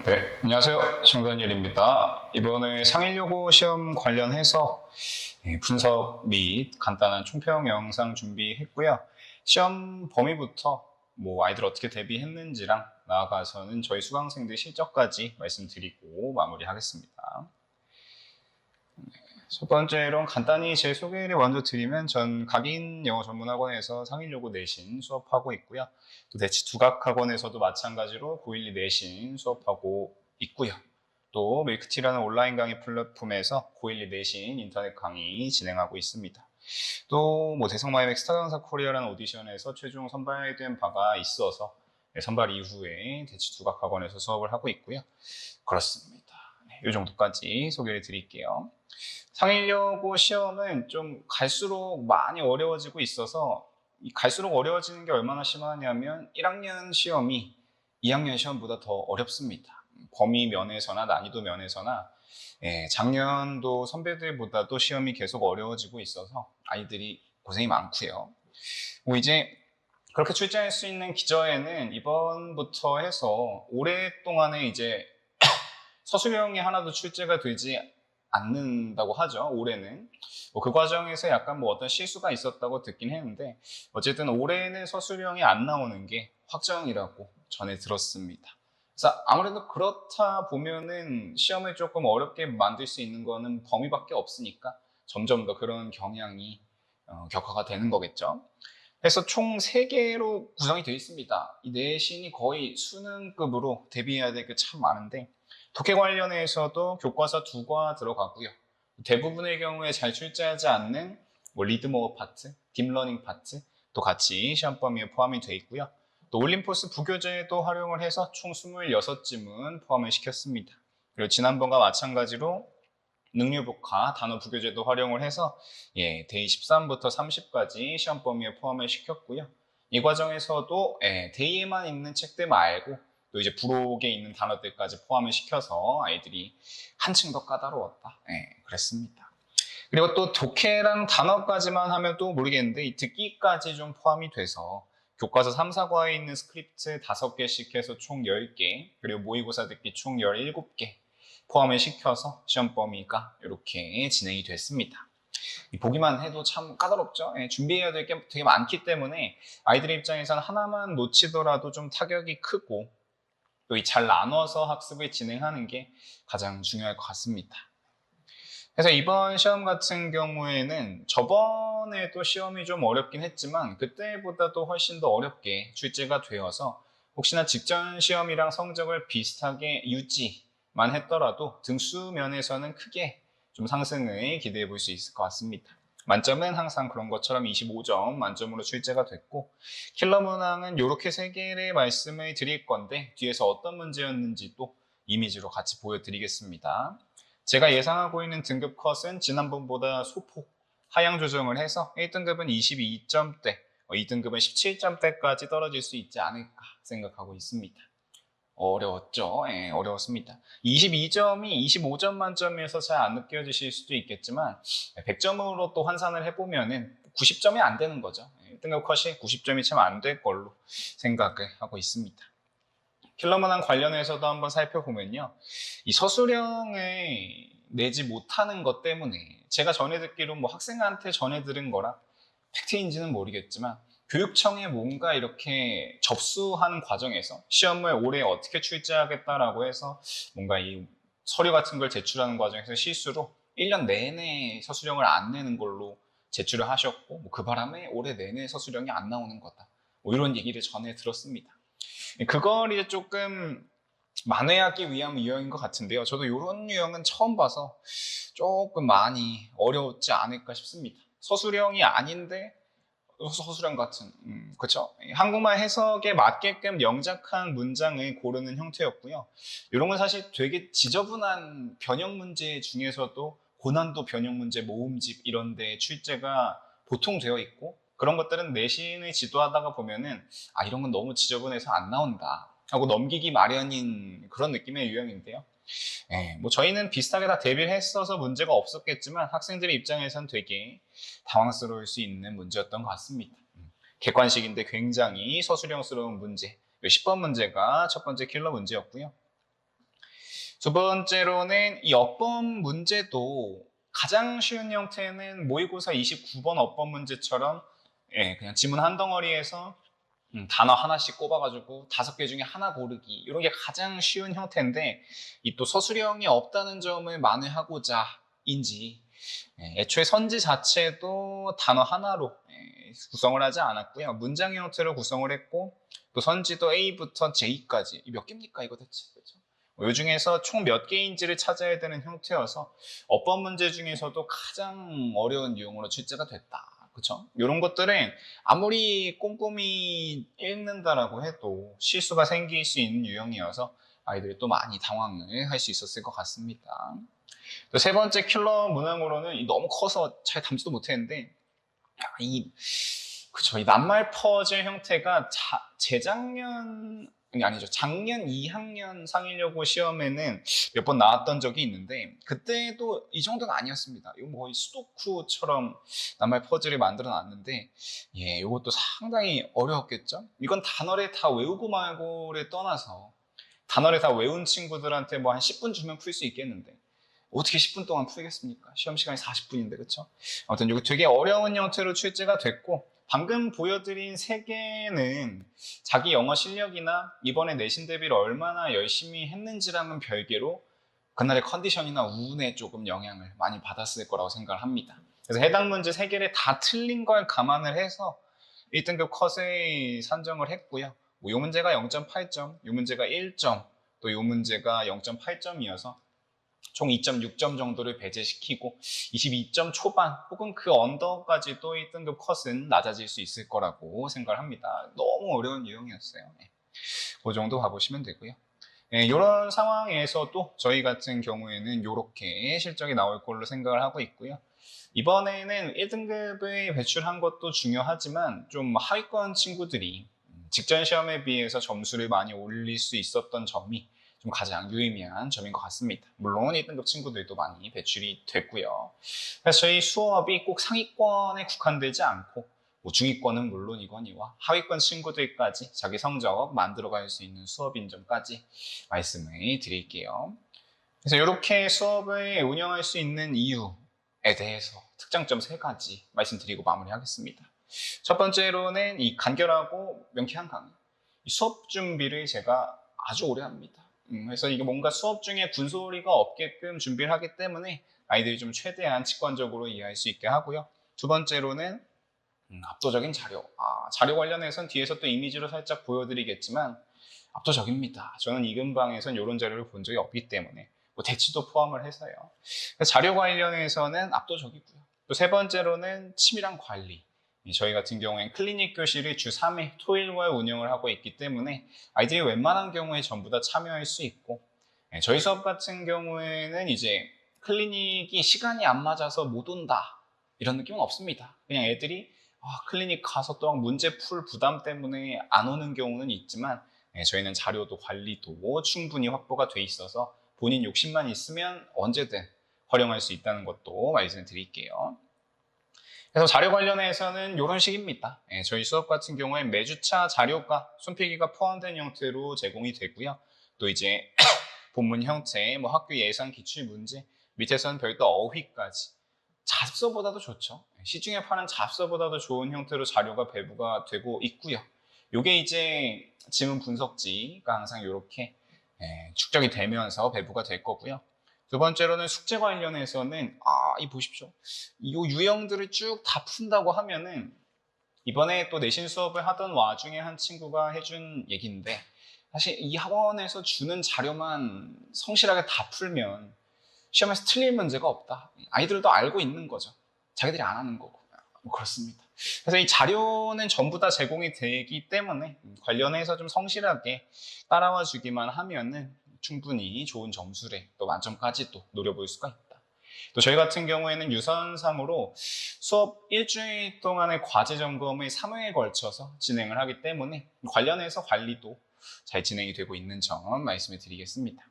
네, 안녕하세요. 정단일입니다. 이번에 상일여고 시험 관련해서 분석 및 간단한 총평 영상 준비했고요. 시험 범위부터 아이들 어떻게 대비했는지랑 나아가서는 저희 수강생들 실적까지 말씀드리고 마무리하겠습니다. 첫 번째로 간단히 제 소개를 먼저 드리면 전 각인영어전문학원에서 상일여고 내신 수업하고 있고요. 또 대치 두각학원에서도 마찬가지로 고1, 2 내신 수업하고 있고요. 또 밀크티라는 온라인 강의 플랫폼에서 고1, 2 내신 인터넷 강의 진행하고 있습니다. 또 대성마이맥 스타강사 코리아라는 오디션에서 최종 선발된 바가 있어서 선발 이후에 대치 두각학원에서 수업을 하고 있고요. 그렇습니다. 이 정도까지 소개를 드릴게요. 상일여고 시험은 좀 갈수록 많이 어려워지고 있어서 갈수록 어려워지는 게 얼마나 심하냐면 1학년 시험이 2학년 시험보다 더 어렵습니다. 범위 면에서나 난이도 면에서나 작년도 선배들보다도 시험이 계속 어려워지고 있어서 아이들이 고생이 많고요. 이제 그렇게 출제할 수 있는 기저에는 이번부터 해서 오랫동안에 이제 서술형이 하나도 출제가 되지 않는다고 하죠. 올해는 그 과정에서 약간 어떤 실수가 있었다고 듣긴 했는데 어쨌든 올해는 서술형이 안 나오는 게 확정이라고 전해 들었습니다. 그래서 아무래도 그렇다 보면은 시험을 조금 어렵게 만들 수 있는 거는 범위밖에 없으니까 점점 더 그런 경향이 격화가 되는 거겠죠. 그래서 총 3개로 구성이 되어 있습니다. 이 내신이 거의 수능급으로 대비해야 될 게 참 많은데 독해 관련해서도 교과서 2과 들어가고요. 대부분의 경우에 잘 출제하지 않는 리드모어 파트, 딥러닝 파트 또 같이 시험 범위에 포함이 되어 있고요. 또 올림포스 부교재도 활용을 해서 총 26지문 포함을 시켰습니다. 그리고 지난번과 마찬가지로 능률복화, 단어 부교재도 활용을 해서 데이 13부터 30까지 시험 범위에 포함을 시켰고요. 이 과정에서도 데이에만 있는 책들 말고 또 이제 부록에 있는 단어들까지 포함을 시켜서 아이들이 한층 더 까다로웠다. 그랬습니다. 그리고 또 독해랑 단어까지만 하면 또 모르겠는데 이 듣기까지 좀 포함이 돼서 교과서 3, 4과에 있는 스크립트 5개씩 해서 총 10개, 그리고 모의고사 듣기 총 17개 포함을 시켜서 시험 범위가 이렇게 진행이 됐습니다. 보기만 해도 참 까다롭죠. 준비해야 될 게 되게 많기 때문에 아이들 입장에서는 하나만 놓치더라도 좀 타격이 크고 또 잘 나눠서 학습을 진행하는 게 가장 중요할 것 같습니다. 그래서 이번 시험 같은 경우에는 저번에도 시험이 좀 어렵긴 했지만 그때보다도 훨씬 더 어렵게 출제가 되어서 혹시나 직전 시험이랑 성적을 비슷하게 유지만 했더라도 등수 면에서는 크게 좀 상승을 기대해 볼 수 있을 것 같습니다. 만점은 항상 그런 것처럼 25점 만점으로 출제가 됐고 킬러 문항은 이렇게 3개를 말씀을 드릴 건데 뒤에서 어떤 문제였는지 또 이미지로 같이 보여드리겠습니다. 제가 예상하고 있는 등급 컷은 지난번보다 소폭 하향 조정을 해서 1등급은 22점대, 2등급은 17점대까지 떨어질 수 있지 않을까 생각하고 있습니다. 어려웠죠? 어려웠습니다. 22점이 25점 만점에서 잘 안 느껴지실 수도 있겠지만 100점으로 또 환산을 해보면은 90점이 안 되는 거죠. 1등급 컷이 90점이 참 안 될 걸로 생각을 하고 있습니다. 킬러 문항 관련해서도 한번 살펴보면요. 이 서술형을 내지 못하는 것 때문에 제가 전해 듣기로 학생한테 전해 들은 거라 팩트인지는 모르겠지만 교육청에 뭔가 이렇게 접수하는 과정에서 시험을 올해 어떻게 출제하겠다라고 해서 뭔가 이 서류 같은 걸 제출하는 과정에서 실수로 1년 내내 서술형을 안 내는 걸로 제출을 하셨고 그 바람에 올해 내내 서술형이 안 나오는 거다. 이런 얘기를 전해 들었습니다. 그걸 이제 조금 만회하기 위한 유형인 것 같은데요. 저도 이런 유형은 처음 봐서 조금 많이 어려웠지 않을까 싶습니다. 서술형이 아닌데 서술형 같은, 그렇죠? 한국말 해석에 맞게끔 영작한 문장을 고르는 형태였고요. 이런 건 사실 되게 지저분한 변형 문제 중에서도 고난도 변형 문제 모음집 이런 데 출제가 보통 되어 있고 그런 것들은 내신을 지도하다가 보면은 이런 건 너무 지저분해서 안 나온다 하고 넘기기 마련인 그런 느낌의 유형인데요. 저희는 비슷하게 다 대비를 했어서 문제가 없었겠지만 학생들의 입장에선 되게 당황스러울 수 있는 문제였던 것 같습니다. 객관식인데 굉장히 서술형스러운 문제, 10번 문제가 첫 번째 킬러 문제였고요. 두 번째로는 이 어법 문제도 가장 쉬운 형태는 모의고사 29번 어법 문제처럼 그냥 지문 한 덩어리에서 단어 하나씩 꼽아가지고 5개 중에 하나 고르기 이런 게 가장 쉬운 형태인데 이 또 서술형이 없다는 점을 만회하고자인지 애초에 선지 자체도 단어 하나로 구성을 하지 않았고요. 문장 형태로 구성을 했고 또 선지도 A부터 J까지 몇 개입니까 이거 대체? 그렇죠? 이 중에서 총 몇 개인지를 찾아야 되는 형태여서 어법 문제 중에서도 가장 어려운 유형으로 출제가 됐다. 그렇죠? 이런 것들은 아무리 꼼꼼히 읽는다라고 해도 실수가 생길 수 있는 유형이어서 아이들이 또 많이 당황을 할 수 있었을 것 같습니다. 또 세 번째 킬러 문항으로는 너무 커서 잘 담지도 못했는데 그쵸. 이 낱말 퍼즐 형태가 작년 2학년 상일여고 시험에는 몇 번 나왔던 적이 있는데 그때도 이 정도는 아니었습니다. 이거 거의 수도쿠처럼 낱말 퍼즐을 만들어 놨는데 이것도 상당히 어려웠겠죠? 이건 단어를 다 외우고 말고를 떠나서 단어를 다 외운 친구들한테 뭐 한 10분 주면 풀 수 있겠는데 어떻게 10분 동안 풀겠습니까? 시험 시간이 40분인데 그렇죠? 아무튼 이거 되게 어려운 형태로 출제가 됐고 방금 보여드린 3개는 자기 영어 실력이나 이번에 내신 대비를 얼마나 열심히 했는지랑은 별개로 그날의 컨디션이나 운에 조금 영향을 많이 받았을 거라고 생각을 합니다. 그래서 해당 문제 3개를 다 틀린 걸 감안을 해서 1등급 컷을 산정을 했고요. 이 문제가 0.8점, 이 문제가 1점, 또 이 문제가 0.8점이어서 총 2.6점 정도를 배제시키고 22점 초반 혹은 그 언더까지도 1등급 컷은 낮아질 수 있을 거라고 생각을 합니다. 너무 어려운 유형이었어요. 그 정도 봐보시면 되고요. 이런 상황에서도 저희 같은 경우에는 이렇게 실적이 나올 걸로 생각을 하고 있고요. 이번에는 1등급을 배출한 것도 중요하지만 좀 하위권 친구들이 직전 시험에 비해서 점수를 많이 올릴 수 있었던 점이 좀 가장 유의미한 점인 것 같습니다. 물론 1등급 친구들도 많이 배출이 됐고요. 그래서 저희 수업이 꼭 상위권에 국한되지 않고 뭐 중위권은 물론이거니와 하위권 친구들까지 자기 성적 만들어갈 수 있는 수업인 점까지 말씀을 드릴게요. 그래서 이렇게 수업을 운영할 수 있는 이유에 대해서 특장점 3가지 말씀드리고 마무리하겠습니다. 첫 번째로는 이 간결하고 명쾌한 강의. 수업 준비를 제가 아주 오래 합니다. 그래서 이게 뭔가 수업 중에 군소리가 없게끔 준비를 하기 때문에 아이들이 좀 최대한 직관적으로 이해할 수 있게 하고요. 두 번째로는 압도적인 자료. 자료 관련해서는 뒤에서 또 이미지로 살짝 보여드리겠지만 압도적입니다. 저는 이 근방에선 이런 자료를 본 적이 없기 때문에 뭐 대치도 포함을 해서요. 자료 관련해서는 압도적이고요. 또 세 번째로는 치밀한 관리. 저희 같은 경우엔 클리닉 교실을 주 3회 토일월 운영을 하고 있기 때문에 아이들이 웬만한 경우에 전부 다 참여할 수 있고 저희 수업 같은 경우에는 이제 클리닉이 시간이 안 맞아서 못 온다 이런 느낌은 없습니다. 그냥 애들이 클리닉 가서 또 문제 풀 부담 때문에 안 오는 경우는 있지만 저희는 자료도 관리도 충분히 확보가 돼 있어서 본인 욕심만 있으면 언제든 활용할 수 있다는 것도 말씀을 드릴게요. 그래서 자료 관련해서는 이런 식입니다. 저희 수업 같은 경우에 매주차 자료가 손필기가 포함된 형태로 제공이 되고요. 또 이제 본문 형태, 뭐 학교 예상 기출 문제, 밑에서는 별도 어휘까지 잡서보다도 좋죠. 시중에 파는 잡서보다도 좋은 형태로 자료가 배부가 되고 있고요. 이게 이제 지문 분석지가 항상 이렇게 축적이 되면서 배부가 될 거고요. 두 번째로는 숙제 관련해서는 이 보십시오. 이 유형들을 쭉 다 푼다고 하면은 이번에 또 내신 수업을 하던 와중에 한 친구가 해준 얘기인데 사실 이 학원에서 주는 자료만 성실하게 다 풀면 시험에서 틀릴 문제가 없다. 아이들도 알고 있는 거죠. 자기들이 안 하는 거고. 뭐 그렇습니다. 그래서 이 자료는 전부 다 제공이 되기 때문에 관련해서 좀 성실하게 따라와 주기만 하면은 충분히 좋은 점수를 또 만점까지 또 노려볼 수가 있다. 또 저희 같은 경우에는 유선상으로 수업 일주일 동안의 과제 점검을 3회에 걸쳐서 진행을 하기 때문에 관련해서 관리도 잘 진행이 되고 있는 점 말씀을 드리겠습니다.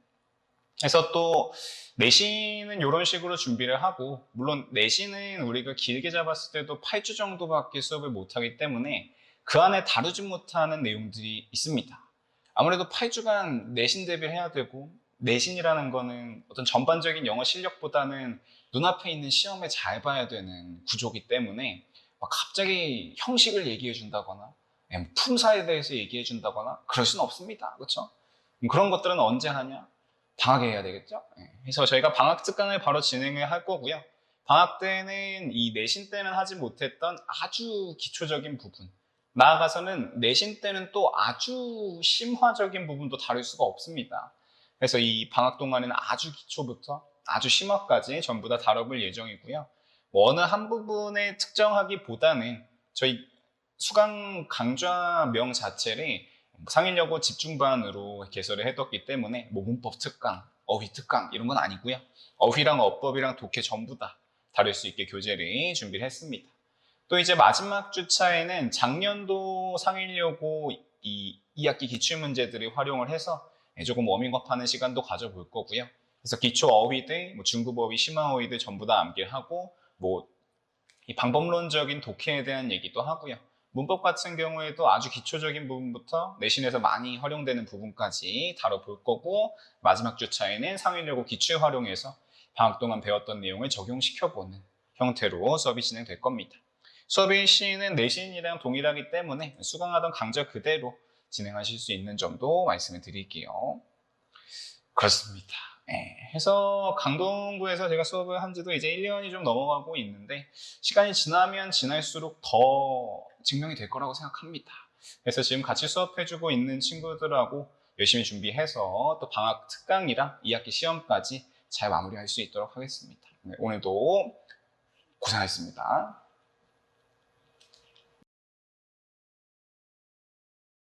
그래서 또 내신은 이런 식으로 준비를 하고 물론 내신은 우리가 길게 잡았을 때도 8주 정도밖에 수업을 못하기 때문에 그 안에 다루지 못하는 내용들이 있습니다. 아무래도 8주간 내신 대비를 해야 되고 내신이라는 거는 어떤 전반적인 영어 실력보다는 눈앞에 있는 시험에 잘 봐야 되는 구조이기 때문에 막 갑자기 형식을 얘기해 준다거나 품사에 대해서 얘기해 준다거나 그럴 수는 없습니다. 그렇죠? 그런 것들은 언제 하냐? 방학에 해야 되겠죠? 그래서 저희가 방학 특강을 바로 진행을 할 거고요. 방학 때는 이 내신 때는 하지 못했던 아주 기초적인 부분, 나아가서는 내신 때는 또 아주 심화적인 부분도 다룰 수가 없습니다. 그래서 이 방학 동안에는 아주 기초부터 아주 심화까지 전부 다 다뤄볼 예정이고요. 뭐 어느 한 부분에 특정하기보다는 저희 수강 강좌명 자체를 상일여고 집중반으로 개설을 해뒀기 때문에 뭐 문법 특강, 어휘 특강 이런 건 아니고요. 어휘랑 어법이랑 독해 전부 다 다룰 수 있게 교재를 준비를 했습니다. 또 이제 마지막 주차에는 작년도 상일여고 이 2학기 기출문제들을 활용을 해서 조금 워밍업하는 시간도 가져볼 거고요. 그래서 기초 어휘들, 뭐 중급 어휘, 심화 어휘들 전부 다 암기하고 뭐 이 방법론적인 독해에 대한 얘기도 하고요. 문법 같은 경우에도 아주 기초적인 부분부터 내신에서 많이 활용되는 부분까지 다뤄볼 거고, 마지막 주차에는 상일여고 기출 활용해서 방학 동안 배웠던 내용을 적용시켜보는 형태로 수업이 진행될 겁니다. 수업 일시는 내신이랑 동일하기 때문에 수강하던 강좌 그대로 진행하실 수 있는 점도 말씀을 드릴게요. 그렇습니다. 해서 강동구에서 제가 수업을 한 지도 이제 1년이 좀 넘어가고 있는데, 시간이 지나면 지날수록 더 증명이 될 거라고 생각합니다. 그래서 지금 같이 수업해주고 있는 친구들하고 열심히 준비해서 또 방학 특강이랑 2학기 시험까지 잘 마무리할 수 있도록 하겠습니다. 오늘도 고생하셨습니다.